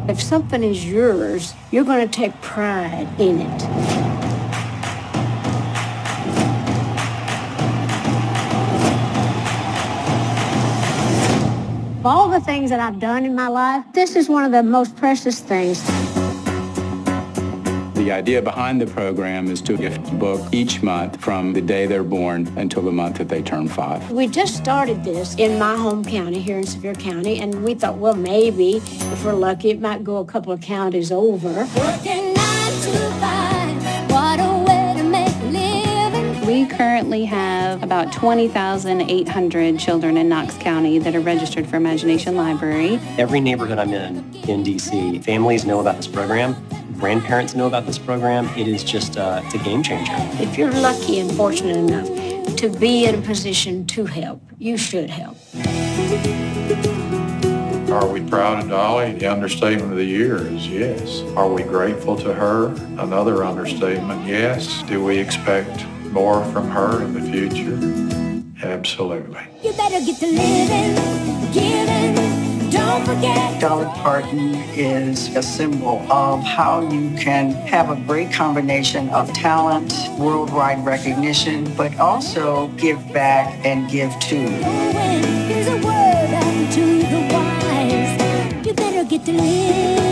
If something is yours, you're going to take pride in it. Of all the things that I've done in my life, this is one of the most precious things. The idea behind the program is to gift a book each month from the day they're born until the month that they turn 5. We just started this in my home county here in Sevier County, and we thought, well, maybe if we're lucky, it might go a couple of counties over. Working 9 to 5, what a way to make a living. We currently have about 20,800 children in Knox County that are registered for Imagination Library. Every neighborhood I'm in D.C., families know about this program. Grandparents know about this program. It is just, it's a game changer. If you're lucky and fortunate enough to be in a position to help, you should help. Are we proud of Dolly? The understatement of the year is yes. Are we grateful to her? Another understatement, yes. Do we expect more from her in the future? Absolutely. You better get to living, giving. Don't forget. Dolly Parton is a symbol of how you can have a great combination of talent, worldwide recognition, but also give back and give too. Here's a word unto the wise. You better get to living.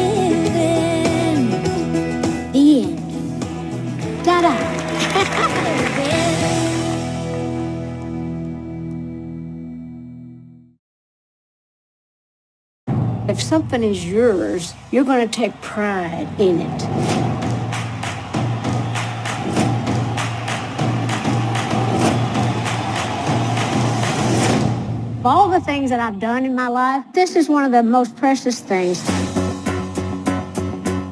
The end. Ta-da. If something is yours, you're going to take pride in it. Of all the things that I've done in my life, this is one of the most precious things.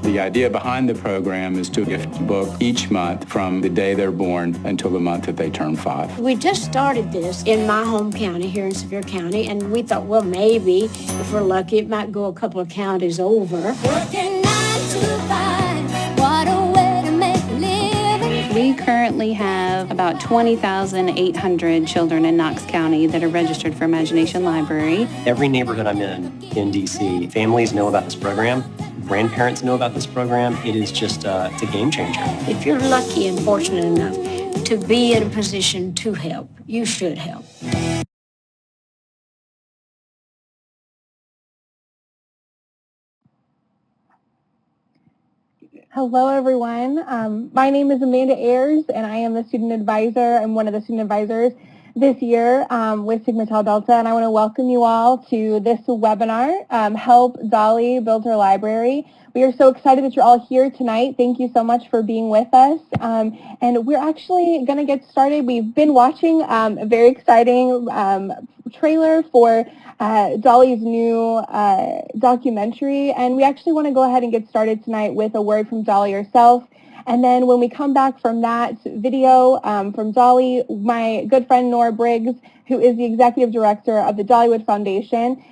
The idea behind the program is to gift a book each month from the day they're born until the month that they turn 5. We just started this in my home county here in Sevier County, and we thought, well, maybe if we're lucky, it might go a couple of counties over. Working 9 to 5, what a way to make a living. We currently have about 20,800 children in Knox County that are registered for Imagination Library. Every neighborhood I'm in D.C., families know about this program. Grandparents know about this program. It is just, it's a game changer. If you're lucky and fortunate enough to be in a position to help, you should help. Hello, everyone. My name is Amanda Ayers, and I am the student advisor. I'm one of the student advisors this year with Sigma Tau Delta, and I want to welcome you all to this webinar, Help Dolly Build Her Library. We are so excited that you're all here tonight. Thank you so much for being with us. And we're actually going to get started. We've been watching a very exciting trailer for Dolly's new documentary, and we actually want to go ahead and get started tonight with a word from Dolly herself. And then when we come back from that video from Dolly, my good friend Nora Briggs, who is the executive director of the Dollywood Foundation,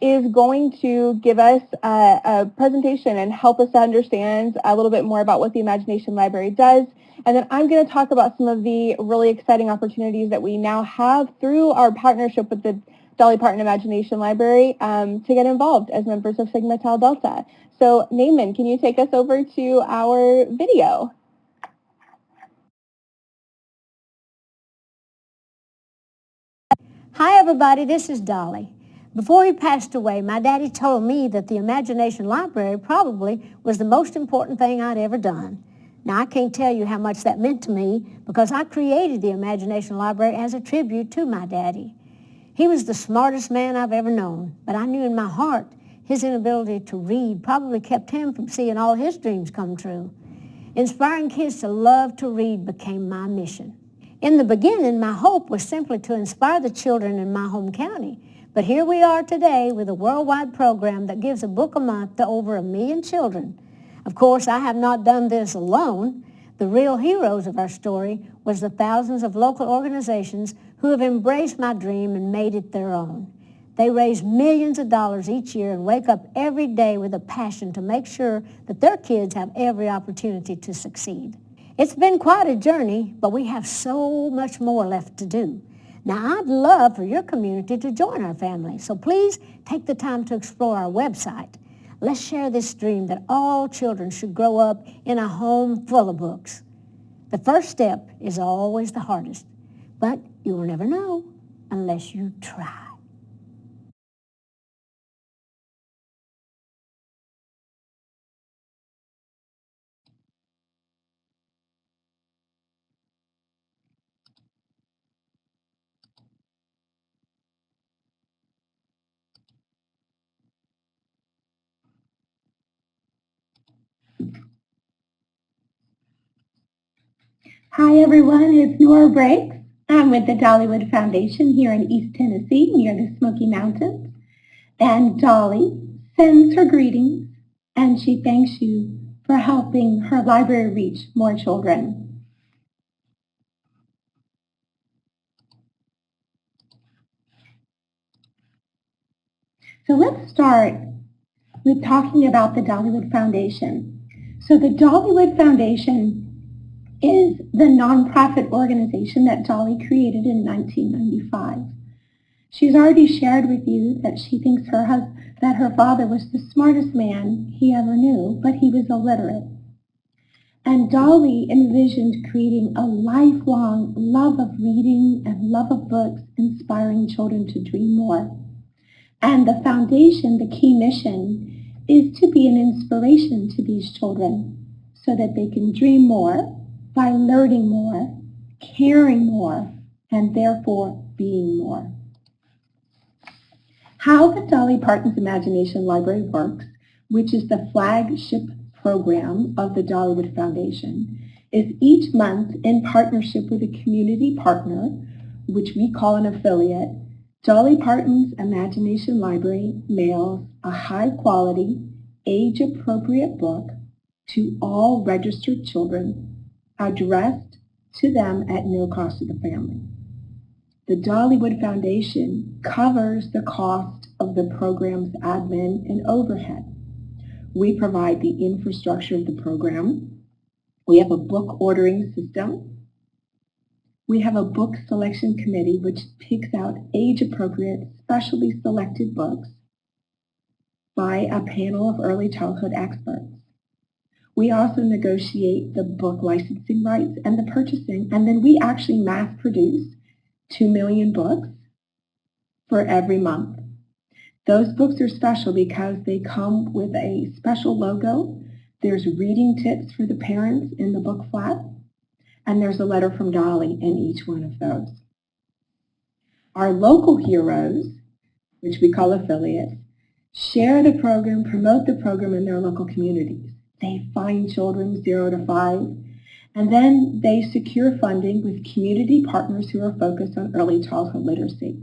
is going to give us a presentation and help us to understand a little bit more about what the Imagination Library does. And then I'm going to talk about some of the really exciting opportunities that we now have through our partnership with the Dolly Parton Imagination Library to get involved as members of Sigma Tau Delta. So, Naaman, can you take us over to our video? Hi, everybody. This is Dolly. Before he passed away, my daddy told me that the Imagination Library probably was the most important thing I'd ever done. Now, I can't tell you how much that meant to me because I created the Imagination Library as a tribute to my daddy. He was the smartest man I've ever known, but I knew in my heart his inability to read probably kept him from seeing all his dreams come true. Inspiring kids to love to read became my mission. In the beginning, my hope was simply to inspire the children in my home county. But here we are today with a worldwide program that gives a book a month to over 1 million children. Of course, I have not done this alone. The real heroes of our story was the thousands of local organizations who have embraced my dream and made it their own. They raise millions of dollars each year and wake up every day with a passion to make sure that their kids have every opportunity to succeed. It's been quite a journey, but we have so much more left to do. Now, I'd love for your community to join our family, so please take the time to explore our website. Let's share this dream that all children should grow up in a home full of books. The first step is always the hardest, but you will never know unless you try. Hi everyone, it's Nora Briggs. I'm with the Dollywood Foundation here in East Tennessee near the Smoky Mountains. And Dolly sends her greetings and she thanks you for helping her library reach more children. So let's start with talking about the Dollywood Foundation. So the Dollywood Foundation is the nonprofit organization that Dolly created in 1995. She's already shared with you that she thinks that her father was the smartest man he ever knew, but he was illiterate. And Dolly envisioned creating a lifelong love of reading and love of books, inspiring children to dream more. And the foundation, the key mission, is to be an inspiration to these children so that they can dream more by learning more, caring more, and therefore being more. How the Dolly Parton Imagination Library works, which is the flagship program of the Dollywood Foundation, is each month in partnership with a community partner, which we call an affiliate, Dolly Parton's Imagination Library mails a high-quality, age-appropriate book to all registered children, addressed to them at no cost to the family. The Dollywood Foundation covers the cost of the program's admin and overhead. We provide the infrastructure of the program. We have a book ordering system. We have a book selection committee which picks out age-appropriate, specially selected books by a panel of early childhood experts. We also negotiate the book licensing rights and the purchasing, and then we actually mass produce 2 million books for every month. Those books are special because they come with a special logo. There's reading tips for the parents in the book flap, and there's a letter from Dolly in each one of those. Our local heroes, which we call affiliates, share the program, promote the program in their local communities. They find children 0 to 5, and then they secure funding with community partners who are focused on early childhood literacy.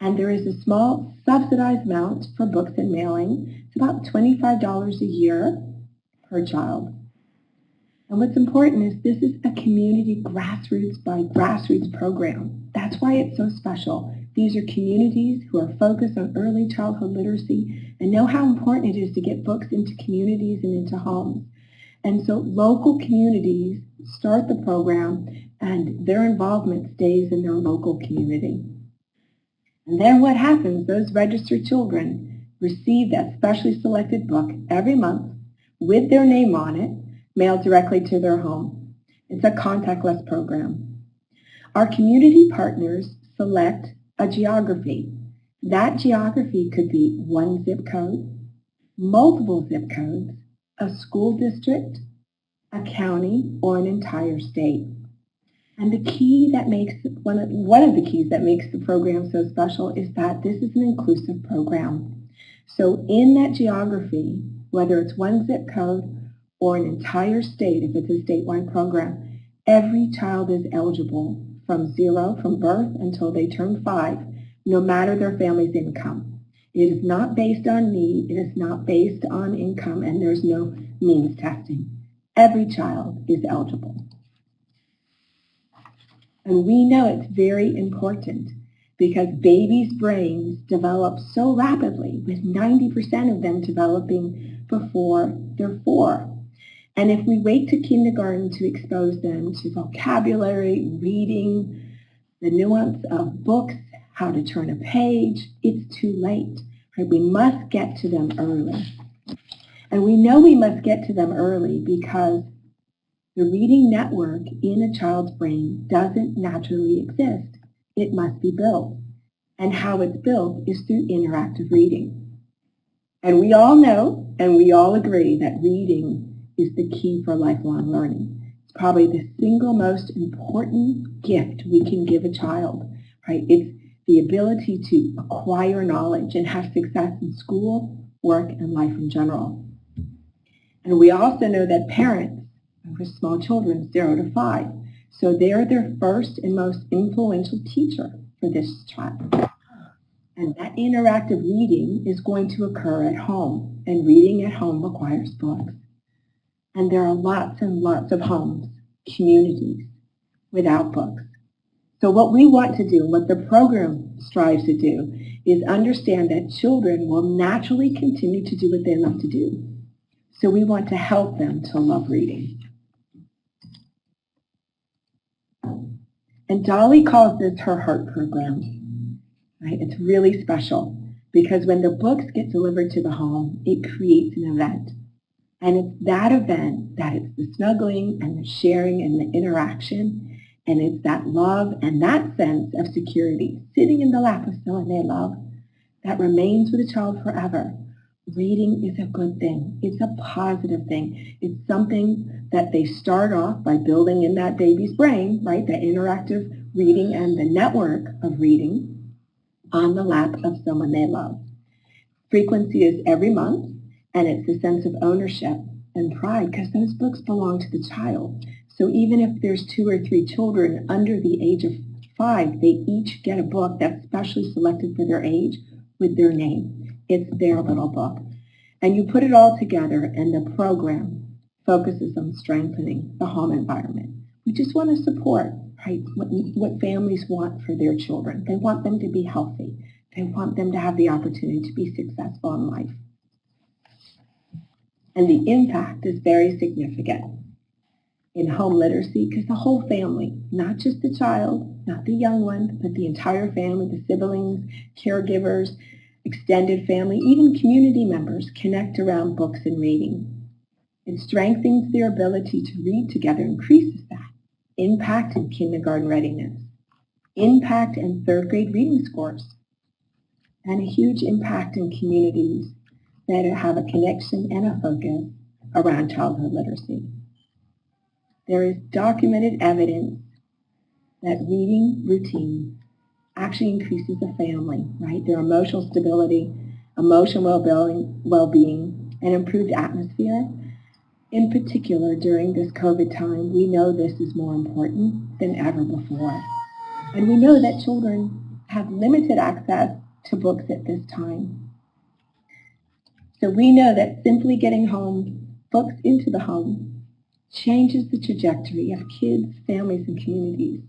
And there is a small subsidized amount for books and mailing. It's about $25 a year per child. And what's important is this is a community grassroots by grassroots program. That's why it's so special. These are communities who are focused on early childhood literacy and know how important it is to get books into communities and into homes. And so local communities start the program and their involvement stays in their local community. And then what happens, those registered children receive that specially selected book every month with their name on it, mailed directly to their home. It's a contactless program. Our community partners select a geography. That geography could be one zip code, multiple zip codes, a school district, a county, or an entire state. And the key that makes, one of the keys that makes the program so special is that this is an inclusive program. So in that geography, whether it's one zip code or an entire state, if it's a statewide program, every child is eligible from birth until they turn 5, no matter their family's income. It is not based on need, it is not based on income, and there's no means testing. Every child is eligible. And we know it's very important because babies' brains develop so rapidly, with 90% of them developing before they're 4. And if we wait to kindergarten to expose them to vocabulary, reading, the nuance of books, how to turn a page, it's too late. Right? We must get to them early. And we know we must get to them early because the reading network in a child's brain doesn't naturally exist. It must be built. And how it's built is through interactive reading. And we all know and we all agree that reading is the key for lifelong learning. It's probably the single most important gift we can give a child, right? It's the ability to acquire knowledge and have success in school, work, and life in general. And we also know that parents, for small children, 0 to 5, so they're their first and most influential teacher for this child. And that interactive reading is going to occur at home, and reading at home requires books. And there are lots and lots of homes, communities, without books. So what we want to do, what the program strives to do, is understand that children will naturally continue to do what they love to do. So we want to help them to love reading. And Dolly calls this her heart program. Right? It's really special because when the books get delivered to the home, it creates an event. And it's that event that it's the snuggling and the sharing and the interaction, and it's that love and that sense of security sitting in the lap of someone they love that remains with a child forever. Reading is a good thing. It's a positive thing. It's something that they start off by building in that baby's brain, right? That interactive reading and the network of reading on the lap of someone they love. Frequency is every month, and it's a sense of ownership and pride because those books belong to the child. So even if there's 2 or 3 children under the age of 5, they each get a book that's specially selected for their age with their name. It's their little book. And you put it all together, and the program focuses on strengthening the home environment. We just want to support, right, what families want for their children. They want them to be healthy. They want them to have the opportunity to be successful in life. And the impact is very significant in home literacy because the whole family, not just the child, not the young one, but the entire family, the siblings, caregivers, extended family, even community members connect around books and reading. It strengthens their ability to read together, increases that. Impact in kindergarten readiness. Impact in 3rd grade reading scores. And a huge impact in communities that have a connection and a focus around childhood literacy. There is documented evidence that reading routine actually increases a family, right? Their emotional stability, emotional well-being, and improved atmosphere. In particular, during this COVID time, we know this is more important than ever before. And we know that children have limited access to books at this time. So we know that simply getting books into the home changes the trajectory of kids, families, and communities.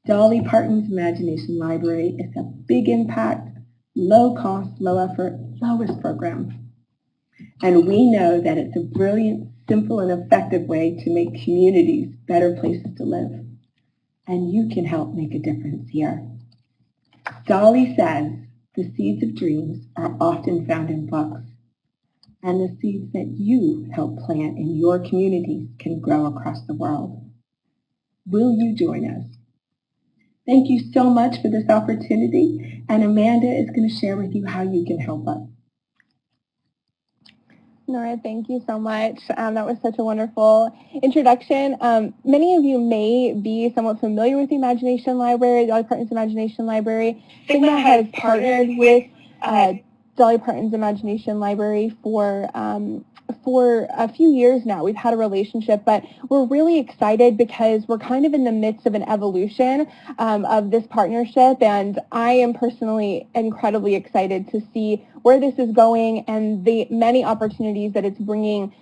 Dolly Parton's Imagination Library is a big impact, low cost, low effort, lowest program. And we know that it's a brilliant, simple, and effective way to make communities better places to live. And you can help make a difference here. Dolly says the seeds of dreams are often found in books, and the seeds that you help plant in your communities can grow across the world. Will you join us? Thank you so much for this opportunity, and Amanda is going to share with you how you can help us. Nora, thank you so much. That was such a wonderful introduction. Many of you may be somewhat familiar with the Imagination Library, Dolly Parton's Imagination Library. Sigma has partnered with Dolly Parton's Imagination Library for a few years now. We've had a relationship, but we're really excited because we're kind of in the midst of an evolution of this partnership, and I am personally incredibly excited to see where this is going and the many opportunities that it's bringing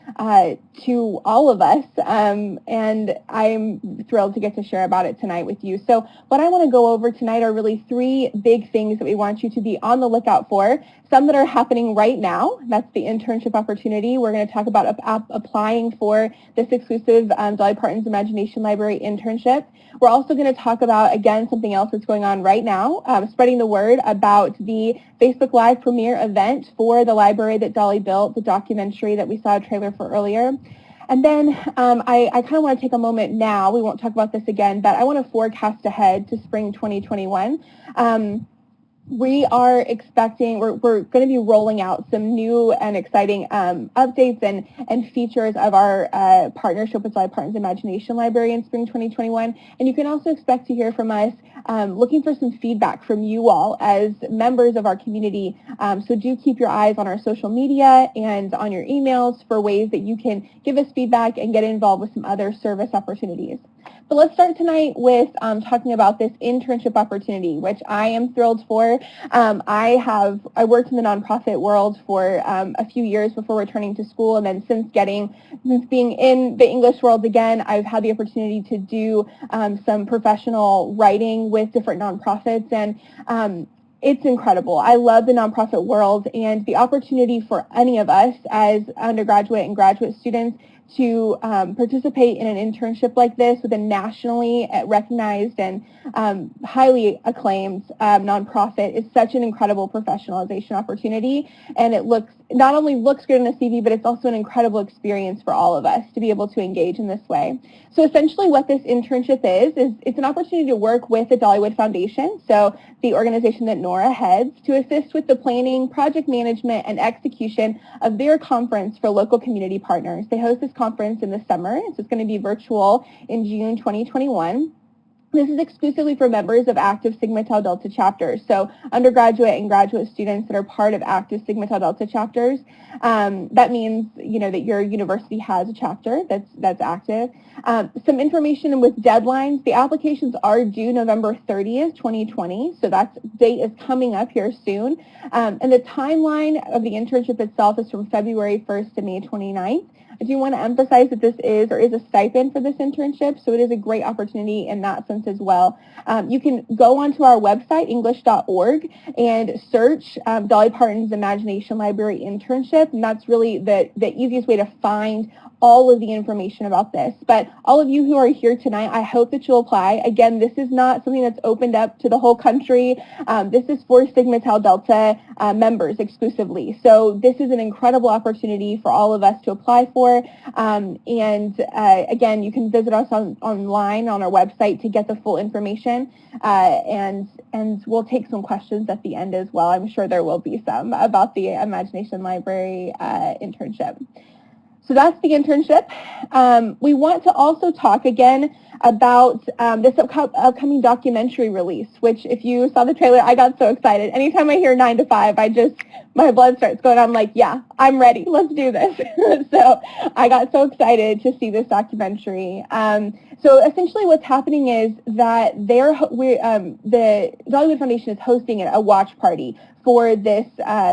to all of us, and I'm thrilled to get to share about it tonight with you. So what I want to go over tonight are really 3 big things that we want you to be on the lookout for. Some that are happening right now. That's the internship opportunity. We're going to talk about applying for this exclusive Dolly Parton's Imagination Library internship. We're also going to talk about, again, something else that's going on right now, spreading the word about the Facebook Live premiere of event for the library that Dolly built, the documentary that we saw a trailer for earlier. And then I kind of want to take a moment now, we won't talk about this again, but I want to forecast ahead to spring 2021. We are expecting, we're going to be rolling out some new and exciting updates and features of our partnership with Dolly Parton's Imagination Library in spring 2021. And you can also expect to hear from us looking for some feedback from you all as members of our community. So do keep your eyes on our social media and on your emails for ways that you can give us feedback and get involved with some other service opportunities. But let's start tonight with talking about this internship opportunity, which I am thrilled for. I worked in the nonprofit world for a few years before returning to school, and then since being in the English world again, I've had the opportunity to do some professional writing with different nonprofits, and it's incredible. I love the nonprofit world, and the opportunity for any of us as undergraduate and graduate students to participate in an internship like this with a nationally recognized and highly acclaimed nonprofit is such an incredible professionalization opportunity, and it not only looks good in a CV, but it's also an incredible experience for all of us to be able to engage in this way. So essentially what this internship is it's an opportunity to work with the Dollywood Foundation, so the organization that Nora heads, to assist with the planning, project management, and execution of their conference for local community partners. They host this conference in the summer, so it's going to be virtual in June 2021. This is exclusively for members of active Sigma Tau Delta chapters, so undergraduate and graduate students that are part of active Sigma Tau Delta chapters. That means, that your university has a chapter that's active. Some information with deadlines. The applications are due November 30th, 2020, so that date is coming up here soon. And the timeline of the internship itself is from February 1st to May 29th. I do want to emphasize that this is a stipend for this internship, so it is a great opportunity in that sense as well. You can go onto our website, english.org, and search Dolly Parton's Imagination Library internship, and that's really the easiest way to find all of the information about this. But all of you who are here tonight, I hope that you'll apply. Again, this is not something that's opened up to the whole country. This is for Sigma Tau Delta members exclusively. So this is an incredible opportunity for all of us to apply for. Again, you can visit us online on our website to get the full information. And we'll take some questions at the end as well. I'm sure there will be some about the Imagination Library internship. So that's the internship. We want to also talk again about this upcoming documentary release, which if you saw the trailer, I got so excited. Anytime I hear 9 to 5, my blood starts going. I'm like, yeah, I'm ready. Let's do this. So I got so excited to see this documentary. So essentially what's happening is that the Dollywood Foundation is hosting a watch party for this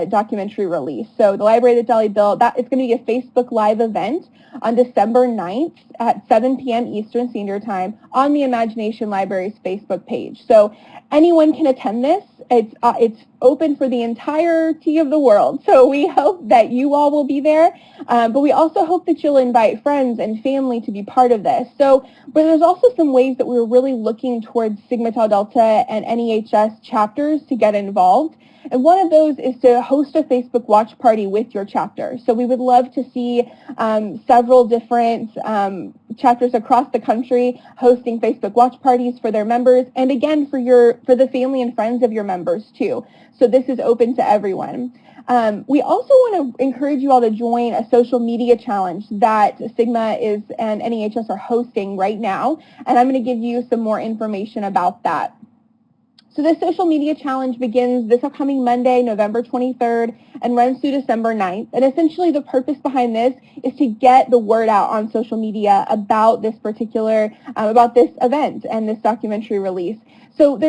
documentary release. So the library that Dolly built, it's going to be a Facebook Live event on December 9th at 7 p.m. Eastern Standard Time on the Imagination Library's Facebook page. So anyone can attend this. It's open for the entirety of the world. So we hope that you all will be there, but we also hope that you'll invite friends and family to be part of this. But there's also some ways that we're really looking towards Sigma Tau Delta and NEHS chapters to get involved. And one of those is to host a Facebook watch party with your chapter. So we would love to see several different chapters across the country hosting Facebook watch parties for their members, and again for the family and friends of your members too. So this is open to everyone. We also want to encourage you all to join a social media challenge that Sigma and NEHS are hosting right now, and I'm going to give you some more information about that. So this social media challenge begins this upcoming Monday, November 23rd, and runs through December 9th. And essentially the purpose behind this is to get the word out on social media about this about this event and this documentary release. So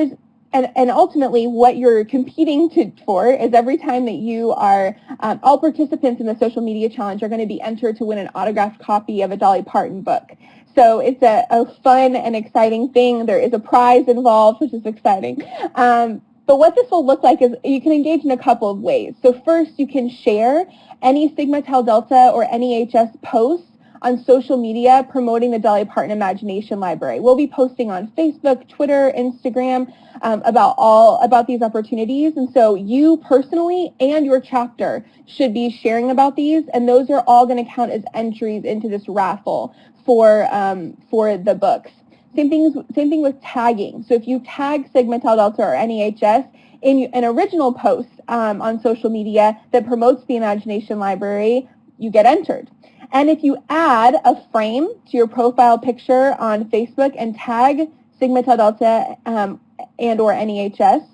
and ultimately what you're competing for is every time that you are, all participants in the social media challenge are going to be entered to win an autographed copy of a Dolly Parton book. So it's a fun and exciting thing. There is a prize involved, which is exciting. But what this will look like is you can engage in a couple of ways. So first, you can share any Sigma Tau Delta or NEHS posts on social media promoting the Dolly Parton Imagination Library. We'll be posting on Facebook, Twitter, Instagram about these opportunities. And so you personally and your chapter should be sharing about these, and those are all going to count as entries into this raffle for the books. Same thing with tagging. So if you tag Sigma Tau Delta or NEHS in an original post on social media that promotes the Imagination Library, you get entered. And if you add a frame to your profile picture on Facebook and tag Sigma Tau Delta and or NEHS,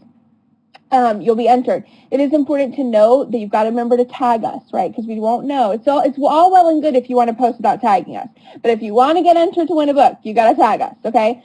you'll be entered. It is important to note that you've got to remember to tag us, right? Because we won't know. It's all well and good if you want to post without tagging us. But if you want to get entered to win a book, you got to tag us, okay?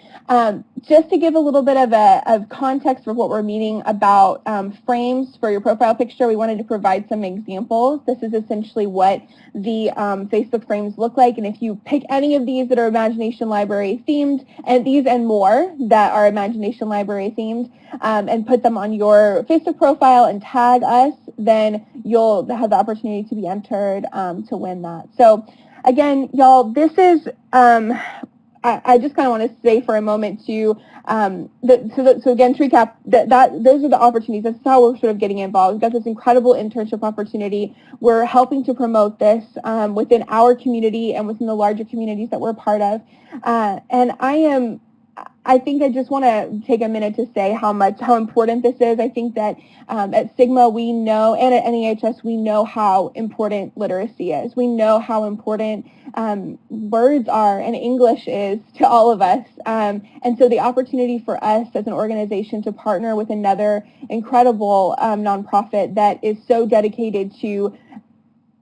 Just to give a little bit of context for what we're meaning about frames for your profile picture, we wanted to provide some examples. This is essentially what the Facebook frames look like. And if you pick any of these that are Imagination Library themed, and these and more that are Imagination Library themed, and put them on your Facebook profile and tag us, then you'll have the opportunity to be entered to win that. So again, y'all, this is, I just kind of want to say for a moment to, so again, to recap, those are the opportunities. That's how we're sort of getting involved. We've got this incredible internship opportunity. We're helping to promote this within our community and within the larger communities that we're a part of. And I think I just want to take a minute to say how important this is. I think that at Sigma we know, and at NEHS we know how important literacy is. We know how important words are and English is to all of us. And so the opportunity for us as an organization to partner with another incredible nonprofit that is so dedicated to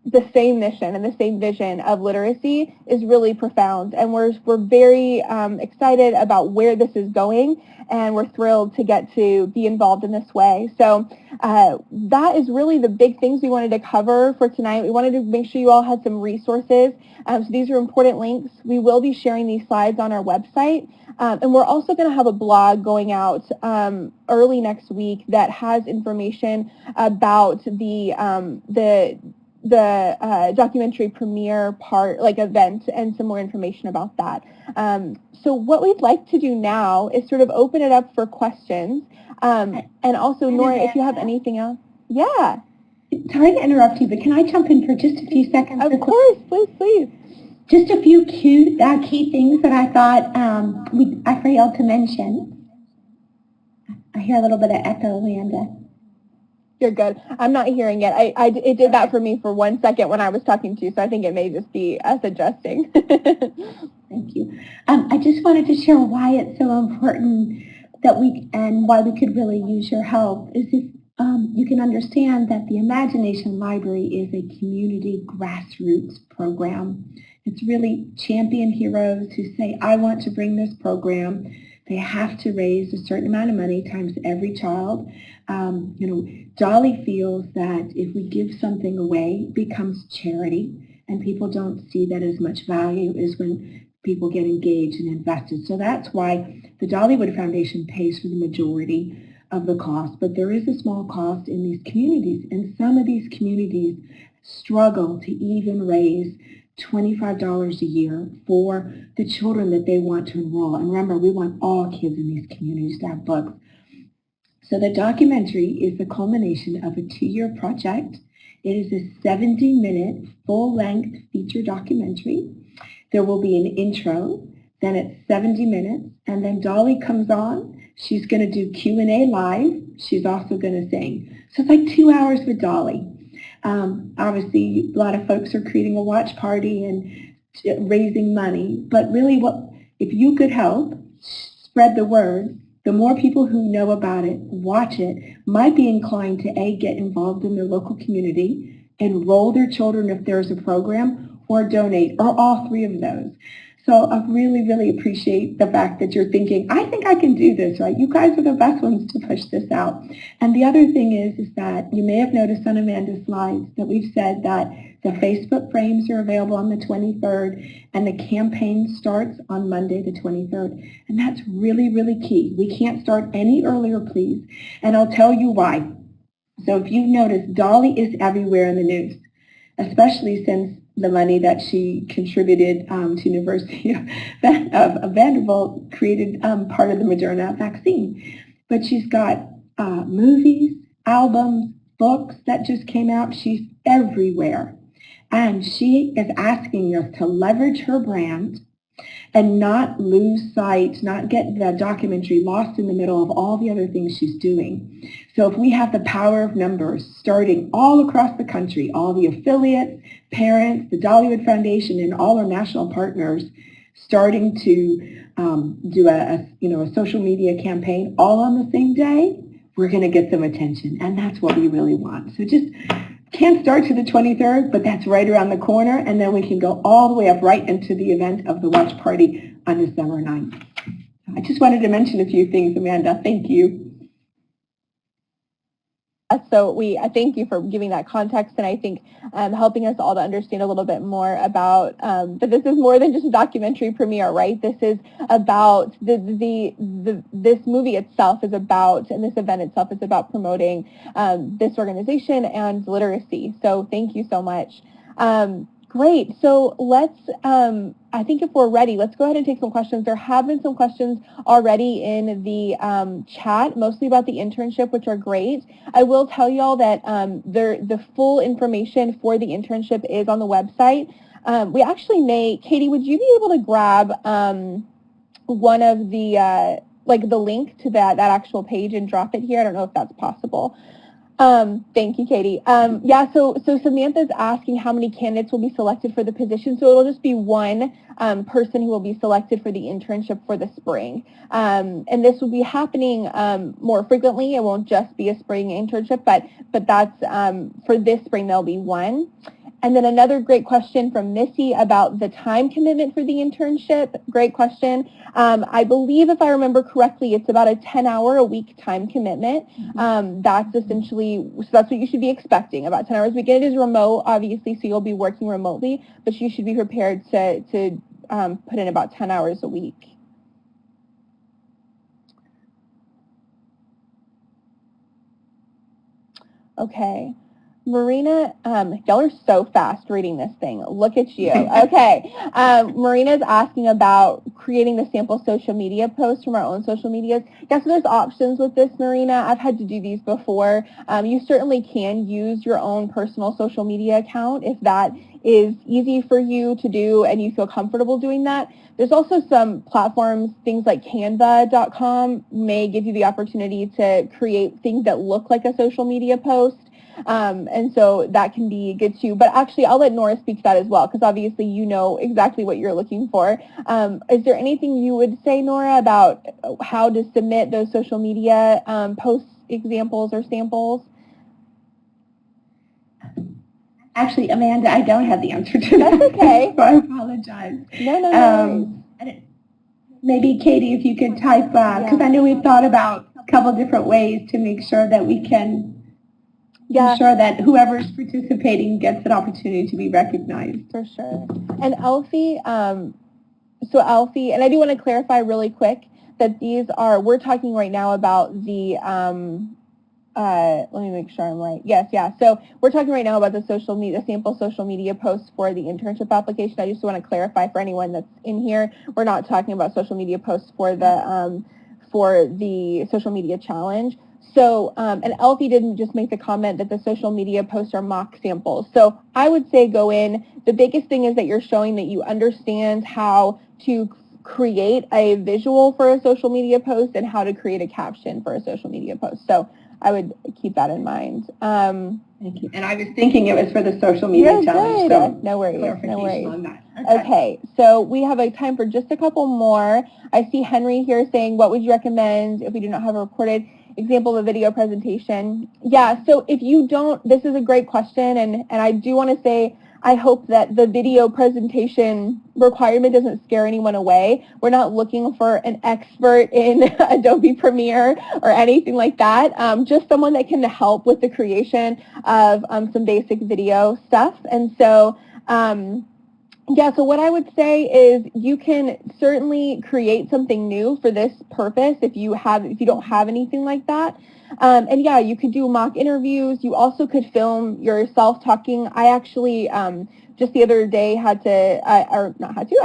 the same mission and the same vision of literacy is really profound, and we're very excited about where this is going, and we're thrilled to get to be involved in this way. So that is really the big things we wanted to cover for tonight. We wanted to make sure you all had some resources. So these are important links. We will be sharing these slides on our website, and we're also going to have a blog going out early next week that has information about the documentary premiere event and some more information about that. So what we'd like to do now is sort of open it up for questions. And also, Nora, if you have anything else. Yeah. Sorry to interrupt you, but can I jump in for just a few seconds? Of course, please. Just a few key things that I thought I failed to mention. I hear a little bit of echo, Amanda. You're good. I'm not hearing it. It did that for me for 1 second when I was talking to you, so I think it may just be us adjusting. Thank you. I just wanted to share why it's so important and why we could really use your help is if you can understand that the Imagination Library is a community grassroots program. It's really champion heroes who say, I want to bring this program. They have to raise a certain amount of money times every child. Dolly feels that if we give something away, it becomes charity, and people don't see that as much value as when people get engaged and invested. So that's why the Dollywood Foundation pays for the majority of the cost, but there is a small cost in these communities, and some of these communities struggle to even raise $25 a year for the children that they want to enroll. And remember, we want all kids in these communities to have books. So the documentary is the culmination of a 2-year project. It is a 70-minute, full-length feature documentary. There will be an intro, then it's 70 minutes, and then Dolly comes on. She's going to do Q&A live. She's also going to sing. So it's like 2 hours with Dolly. Obviously, a lot of folks are creating a watch party and raising money, but really, if you could help spread the word, the more people who know about it, watch it, might be inclined to get involved in their local community, enroll their children if there's a program, or donate, or all three of those. So I really, really appreciate the fact that you're thinking, I think I can do this, right? You guys are the best ones to push this out. And the other thing is that you may have noticed on Amanda's slides that we've said that the Facebook frames are available on the 23rd, and the campaign starts on Monday the 23rd. And that's really, really key. We can't start any earlier, please. And I'll tell you why. So if you've noticed, Dolly is everywhere in the news, especially since the money that she contributed to University of Vanderbilt created part of the Moderna vaccine. But she's got movies, albums, books that just came out. She's everywhere. And she is asking us to leverage her brand and not lose sight, not get the documentary lost in the middle of all the other things she's doing. So if we have the power of numbers starting all across the country, all the affiliates, parents, the Dollywood Foundation, and all our national partners starting to do a social media campaign all on the same day, we're going to get some attention. And that's what we really want. So just can't start to the 23rd, but that's right around the corner, and then we can go all the way up right into the event of the watch party on December 9th. I just wanted to mention a few things, Amanda. Thank you. So I thank you for giving that context, and I think helping us all to understand a little bit more about that this is more than just a documentary premiere, right? This is about this movie itself is about, and this event itself is about promoting this organization and literacy. So thank you so much. Great. So let's, I think if we're ready, let's go ahead and take some questions. There have been some questions already in the chat, mostly about the internship, which are great. I will tell you all that the full information for the internship is on the website. We actually Katie, would you be able to grab one of the, the link to that actual page and drop it here? I don't know if that's possible. Thank you, Katie. Yeah, so Samantha's asking how many candidates will be selected for the position. So it'll just be one person who will be selected for the internship for the spring. And this will be happening more frequently. It won't just be a spring internship, but that's for this spring there'll be one. And then another great question from Missy about the time commitment for the internship. Great question. I believe, if I remember correctly, it's about a 10-hour-a-week time commitment. That's essentially, so that's what you should be expecting, about 10 hours a week. It is remote, obviously, so you'll be working remotely, but you should be prepared to put in about 10 hours a week. Okay. Marina, y'all are so fast reading this thing. Look at you. Okay. Marina's asking about creating the sample social media posts from our own social medias. Yeah, so there's options with this, Marina. I've had to do these before. You certainly can use your own personal social media account if that is easy for you to do and you feel comfortable doing that. There's also some platforms, things like canva.com may give you the opportunity to create things that look like a social media post. And so that can be good too. But actually, I'll let Nora speak to that as well, because obviously you know exactly what you're looking for. Is there anything you would say, Nora, about how to submit those social media post examples or samples? Actually, Amanda, I don't have the answer to that. That's okay. So I apologize. No. Maybe, Katie, if you could type, because I know we've thought about a couple different ways to make sure that we can ensure that whoever's participating gets an opportunity to be recognized. For sure. And Alfie, so Alfie, and I do want to clarify really quick that we're talking right now about the, let me make sure I'm right. Yes, yeah. So we're talking right now about the sample social media posts for the internship application. I just want to clarify for anyone that's in here, we're not talking about social media posts for the social media challenge. So, and Elfie didn't just make the comment that the social media posts are mock samples. So I would say go in. The biggest thing is that you're showing that you understand how to create a visual for a social media post and how to create a caption for a social media post. So I would keep that in mind. Thank you. And I was thinking it was for the social media challenge. So no worries. Clarification on that. Okay, so we have a time for just a couple more. I see Henry here saying, what would you recommend if we do not have a recorded example of a video presentation? Yeah, so if you don't, this is a great question, and I do want to say, I hope that the video presentation requirement doesn't scare anyone away. We're not looking for an expert in Adobe Premiere or anything like that, just someone that can help with the creation of some basic video stuff. And so Yeah, so what I would say is you can certainly create something new for this purpose if you don't have anything like that. And yeah, you could do mock interviews. You also could film yourself talking. I actually just the other day I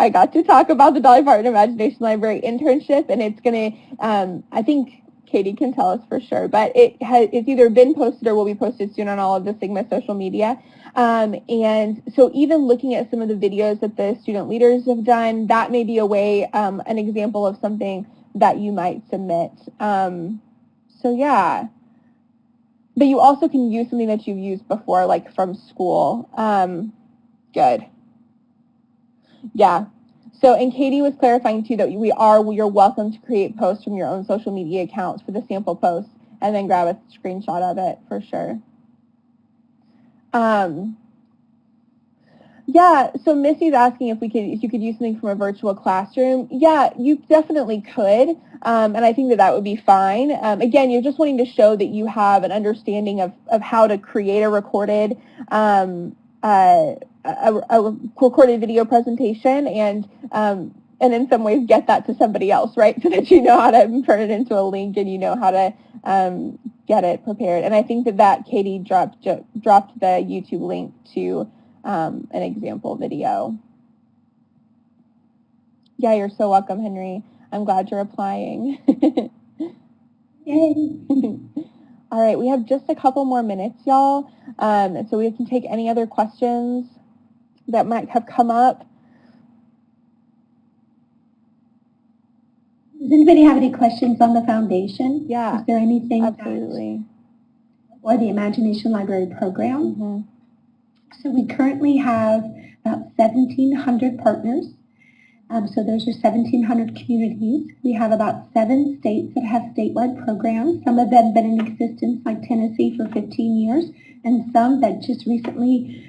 got to talk about the Dolly Parton Imagination Library internship, and it's going to, I think Katie can tell us for sure, but it's either been posted or will be posted soon on all of the Sigma social media. And so even looking at some of the videos that the student leaders have done, that may be a way, an example of something that you might submit. So yeah. But you also can use something that you've used before, like from school. Good. Yeah. So, and Katie was clarifying too that you're welcome to create posts from your own social media accounts for the sample posts and then grab a screenshot of it for sure. Yeah, so Missy's asking if you could use something from a virtual classroom. Yeah, you definitely could, and I think that would be fine. Again, you're just wanting to show that you have an understanding of how to create a recorded recorded video presentation and in some ways get that to somebody else, right? So that you know how to turn it into a link and you know how to get it prepared. And I think that Katie dropped the YouTube link to an example video. Yeah, you're so welcome, Henry. I'm glad you're applying. Yay. All right, we have just a couple more minutes, y'all. And so we can take any other questions that might have come up. Does anybody have any questions on the foundation? Yeah. Is there anything? Absolutely. Or the Imagination Library program? Mm-hmm. So we currently have about 1,700 partners. So those are 1,700 communities. We have about 7 states that have statewide programs. Some of them have been in existence, like Tennessee, for 15 years, and some that just recently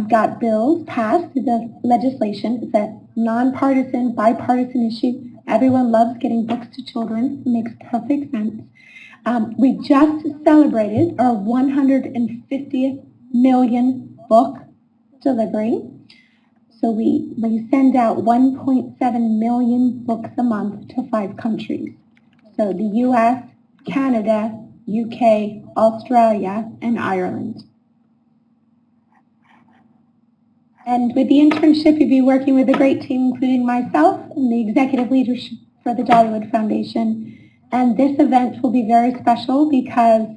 got bills passed through the legislation. It's a nonpartisan, bipartisan issue. Everyone loves getting books to children. It makes perfect sense. We just celebrated our 150th million book delivery. So we send out 1.7 million books a month to 5 countries. So the U.S., Canada, UK, Australia, and Ireland. And with the internship, you'll be working with a great team, including myself and the executive leadership for the Dollywood Foundation. And this event will be very special because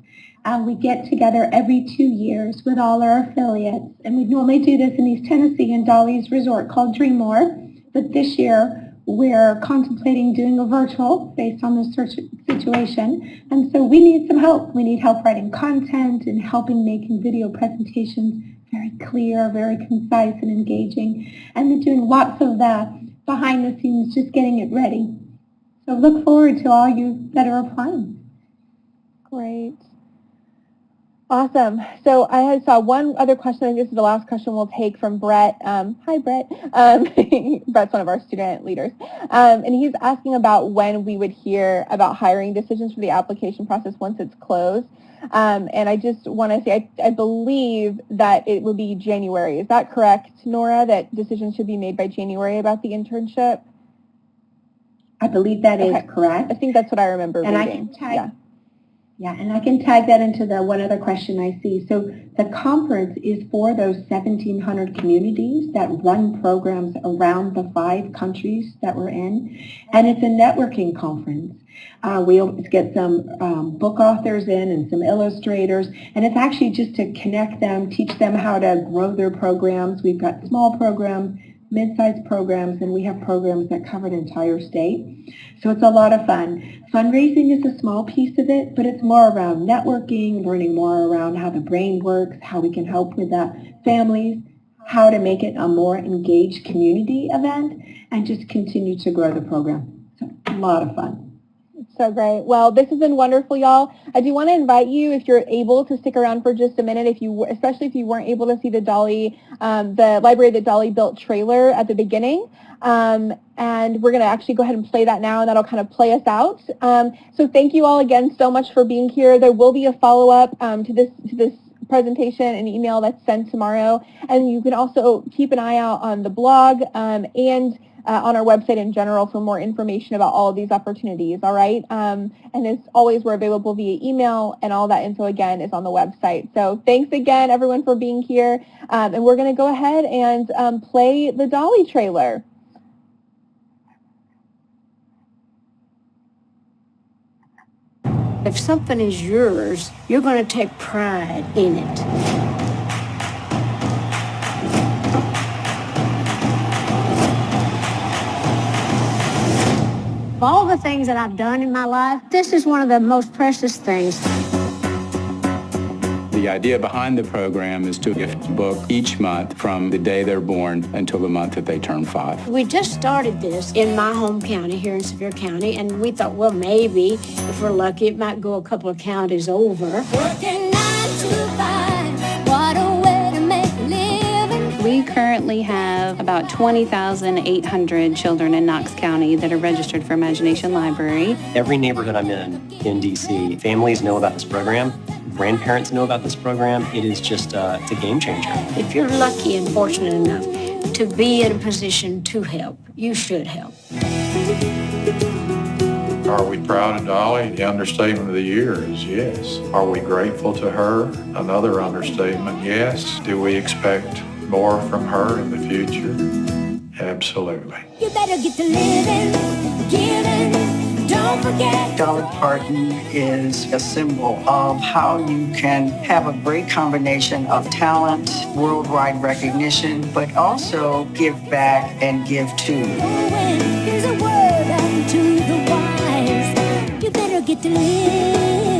we get together every 2 years with all our affiliates. And we normally do this in East Tennessee in Dolly's resort called Dreammore. But this year, we're contemplating doing a virtual based on this situation. And so we need some help. We need help writing content and helping making video presentations very clear, very concise and engaging. And then doing lots of the behind the scenes, just getting it ready. So look forward to all you that are applying. Great. Awesome. So I saw one other question. I think this is the last question we'll take from Brett. Hi, Brett. Brett's one of our student leaders. And he's asking about when we would hear about hiring decisions for the application process once it's closed. And I just want to say, I believe that it would be January. Is that correct, Nora, that decisions should be made by January about the internship? I believe that is correct. I think that's what I remember and reading. And I can tag that into the one other question I see. So the conference is for those 1,700 communities that run programs around the 5 countries that we're in. And it's a networking conference. We always get some book authors in and some illustrators. And it's actually just to connect them, teach them how to grow their programs. We've got small programs, mid-sized programs, and we have programs that cover an entire state. So it's a lot of fun. Fundraising is a small piece of it, but it's more around networking, learning more around how the brain works, how we can help with the families, how to make it a more engaged community event, and just continue to grow the program. So a lot of fun. So great. Well, this has been wonderful, y'all. I do want to invite you, if you're able to stick around for just a minute, especially if you weren't able to see the Library That Dolly Built trailer at the beginning. And we're going to actually go ahead and play that now, and that'll kind of play us out. So thank you all again so much for being here. There will be a follow-up to this presentation, an email that's sent tomorrow. And you can also keep an eye out on the blog and on our website in general for more information about all of these opportunities, all right? And as always, we're available via email, and all that info, again, is on the website. So thanks again, everyone, for being here. And we're going to go ahead and play the Dolly trailer. If something is yours, you're going to take pride in it. Of all the things that I've done in my life, this is one of the most precious things. The idea behind the program is to gift a book each month from the day they're born until the month that they turn 5. We just started this in my home county here in Sevier County, and we thought, well, maybe if we're lucky, it might go a couple of counties over. Working 9 to 5, what a way to make a living. We currently have about 20,800 children in Knox County that are registered for Imagination Library. Every neighborhood I'm in DC, families know about this program. Grandparents know about this program. It is just, it's a game changer. If you're lucky and fortunate enough to be in a position to help, you should help. Are we proud of Dolly? The understatement of the year is yes. Are we grateful to her? Another understatement, yes. Do we expect more from her in the future? Absolutely. You better get to living, giving. Don't forget. Dolly Parton is a symbol of how you can have a great combination of talent, worldwide recognition, but also give back and give too. There's a word unto the wise. You better get to live.